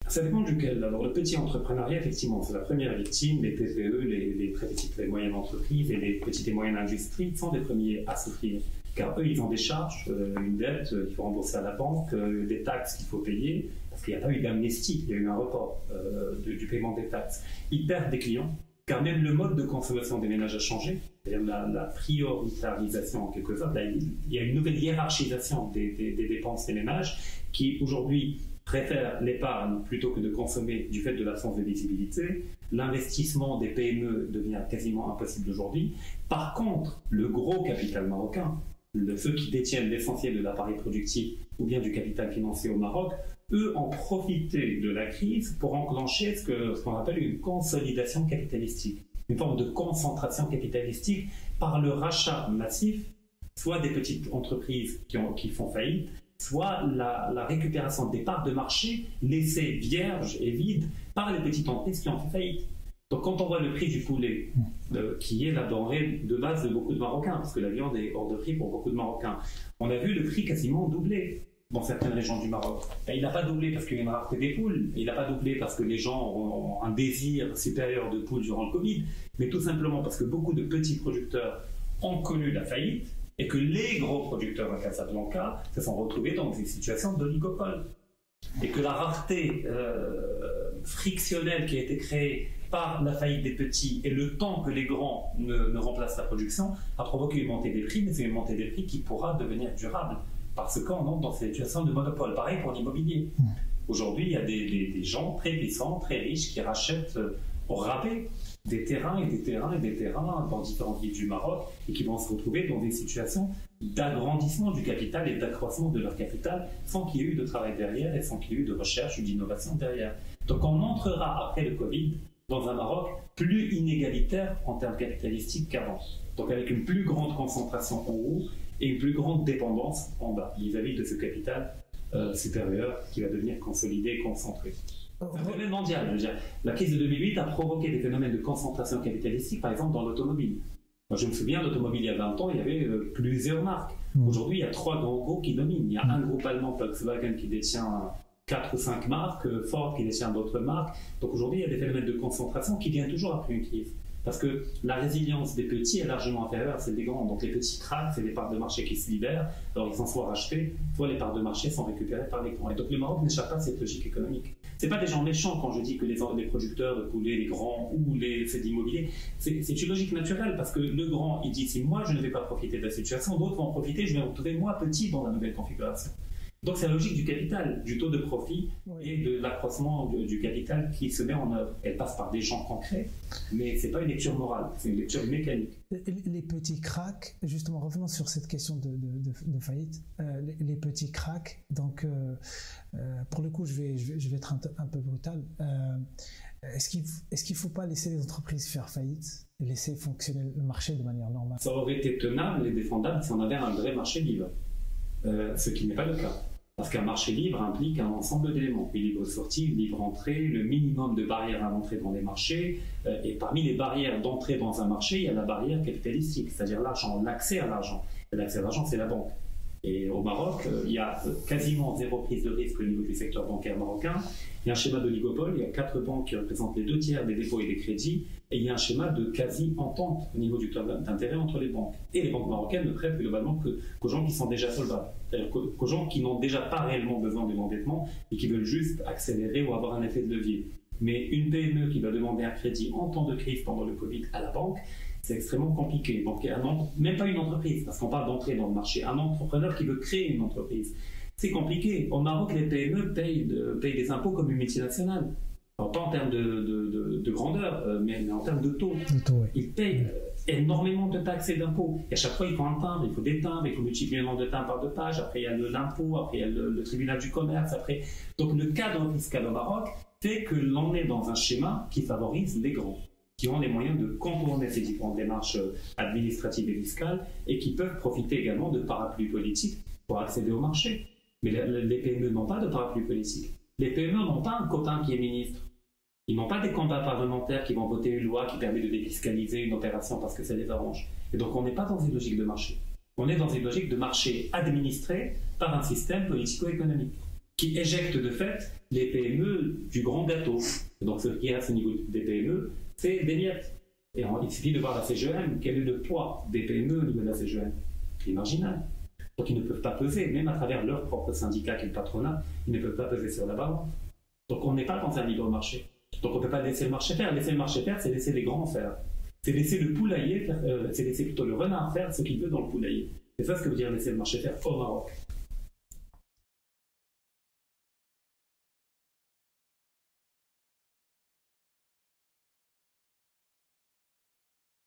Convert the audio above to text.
Ça dépend duquel. Alors, le petit entrepreneuriat, effectivement, c'est la première victime. Les TPE, les très petites et moyennes entreprises et les petites et moyennes industries sont les premiers à souffrir. Car eux, ils ont des charges, une dette qu'il faut rembourser à la banque, des taxes qu'il faut payer, parce qu'il n'y a pas eu d'amnistie, il y a eu un report du paiement des taxes. Ils perdent des clients, car même le mode de consommation des ménages a changé. C'est-à-dire la prioritarisation, en quelque sorte. Là, il y a une nouvelle hiérarchisation des dépenses des ménages qui, aujourd'hui, préfèrent l'épargne plutôt que de consommer du fait de l'absence de visibilité. L'investissement des PME devient quasiment impossible aujourd'hui. Par contre, le gros capital marocain, ceux qui détiennent l'essentiel de l'appareil productif ou bien du capital financier au Maroc, eux ont profité de la crise pour enclencher ce qu'on appelle une consolidation capitalistique, une forme de concentration capitalistique par le rachat massif, soit des petites entreprises qui font faillite, soit la récupération des parts de marché laissées vierges et vides par les petites entreprises qui ont fait faillite. Donc quand on voit le prix du poulet, qui est la denrée de base de beaucoup de Marocains, parce que la viande est hors de prix pour beaucoup de Marocains, on a vu le prix quasiment doubler dans certaines régions du Maroc. Et il n'a pas doublé parce qu'il y a une rareté des poules, il n'a pas doublé parce que les gens ont un désir supérieur de poules durant le Covid, mais tout simplement parce que beaucoup de petits producteurs ont connu la faillite, et que les gros producteurs à Casablanca se sont retrouvés dans des situations d'oligopole. Et que la rareté frictionnelle qui a été créée par la faillite des petits et le temps que les grands ne remplacent la production a provoqué une montée des prix, mais c'est une montée des prix qui pourra devenir durable, parce qu'on entre dans cette situation de monopole. Pareil pour l'immobilier. Aujourd'hui, il y a des gens très puissants, très riches, qui rachètent au rabais des terrains et des terrains et des terrains dans différentes villes du Maroc et qui vont se retrouver dans des situations d'agrandissement du capital et d'accroissement de leur capital sans qu'il y ait eu de travail derrière et sans qu'il y ait eu de recherche ou d'innovation derrière. Donc on entrera après le Covid dans un Maroc plus inégalitaire en termes capitalistiques qu'avant. Donc avec une plus grande concentration en haut et une plus grande dépendance en bas vis-à-vis de ce capital supérieur qui va devenir consolidé et concentré. C'est un phénomène mondial. Je veux dire, la crise de 2008 a provoqué des phénomènes de concentration capitalistique, par exemple dans l'automobile. Moi, je me souviens, l'automobile il y a 20 ans, il y avait plusieurs marques. Aujourd'hui, il y a 3 grands groupes qui dominent. Il y a un groupe allemand, Volkswagen, qui détient 4 ou 5 marques, Ford qui détient d'autres marques. Donc aujourd'hui, il y a des phénomènes de concentration qui viennent toujours après une crise. Parce que la résilience des petits est largement inférieure à celle des grands. Donc les petits craquent, c'est des parts de marché qui se libèrent, alors ils sont soit rachetés, soit les parts de marché sont récupérées par les grands. Et donc le Maroc n'échappe pas à cette logique économique. Ce n'est pas des gens méchants quand je dis que les producteurs de poulets, les grands ou les faits d'immobilier, c'est une logique naturelle parce que le grand, il dit si moi je ne vais pas profiter de la situation, d'autres vont en profiter, je vais me retrouver moi petit dans la nouvelle configuration. Donc c'est la logique du capital, du taux de profit et de l'accroissement du capital qui se met en œuvre. Elle passe par des gens concrets, mais ce n'est pas une lecture morale, c'est une lecture mécanique. Les petits cracks, justement revenons sur cette question de faillite, les petits cracks, donc pour le coup je vais être un peu brutal. Est-ce qu'il ne faut pas laisser les entreprises faire faillite et laisser fonctionner le marché de manière normale? Ça aurait été tenable et défendable si on avait un vrai marché libre, ce qui n'est pas le cas. Parce qu'un marché libre implique un ensemble d'éléments. Une libre sortie, une libre entrée, le minimum de barrières à l'entrée dans les marchés. Et parmi les barrières d'entrée dans un marché, il y a la barrière capitalistique, c'est-à-dire l'argent, l'accès à l'argent. L'accès à l'argent, c'est la banque. Et au Maroc, il y a quasiment zéro prise de risque au niveau du secteur bancaire marocain. Il y a un schéma d'oligopole, il y a 4 banques qui représentent les 2 tiers des dépôts et des crédits, et il y a un schéma de quasi-entente au niveau du taux d'intérêt entre les banques. Et les banques marocaines ne prêtent globalement qu'aux gens qui sont déjà solvables, c'est-à-dire qu'aux gens qui n'ont déjà pas réellement besoin de l'endettement et qui veulent juste accélérer ou avoir un effet de levier. Mais une PME qui va demander un crédit en temps de crise pendant le Covid à la banque, c'est extrêmement compliqué. Donc, même pas une entreprise, parce qu'on parle d'entrer dans le marché, un entrepreneur qui veut créer une entreprise. C'est compliqué. Au Maroc, les PME payent des impôts comme une multinationale. Alors, pas en termes de grandeur, mais en termes de taux. Ils payent énormément de taxes et d'impôts. Et à chaque fois, il faut un timbre, il faut des timbres, il faut multiplier le nombre de timbres par 2 pages. Après, il y a l'impôt, après, il y a le tribunal du commerce. Après. Donc, le cadre fiscal au Maroc fait que l'on est dans un schéma qui favorise les grands, qui ont les moyens de contourner ces différentes démarches administratives et fiscales et qui peuvent profiter également de parapluies politiques pour accéder au marché. Mais les PME n'ont pas de parapluie politique. Les PME n'ont pas un copain qui est ministre. Ils n'ont pas des combats parlementaires qui vont voter une loi qui permet de défiscaliser une opération parce que ça les arrange. Et donc on n'est pas dans une logique de marché. On est dans une logique de marché administré par un système politico-économique. qui éjecte de fait les PME du grand gâteau. Donc ce qui reste au niveau des PME, c'est des miettes. Et il suffit de voir la CGM, quel est le poids des PME au niveau de la CGM. Il est marginal. Donc ils ne peuvent pas peser, même à travers leur propre syndicat qui est le patronat, ils ne peuvent pas peser sur la balance. Donc on n'est pas dans un libre marché. Donc on ne peut pas laisser le marché faire. Laisser le marché faire, c'est laisser les grands faire. C'est laisser le poulailler, c'est laisser plutôt le renard faire ce qu'il veut dans le poulailler. C'est ça ce que veut dire laisser le marché faire au Maroc.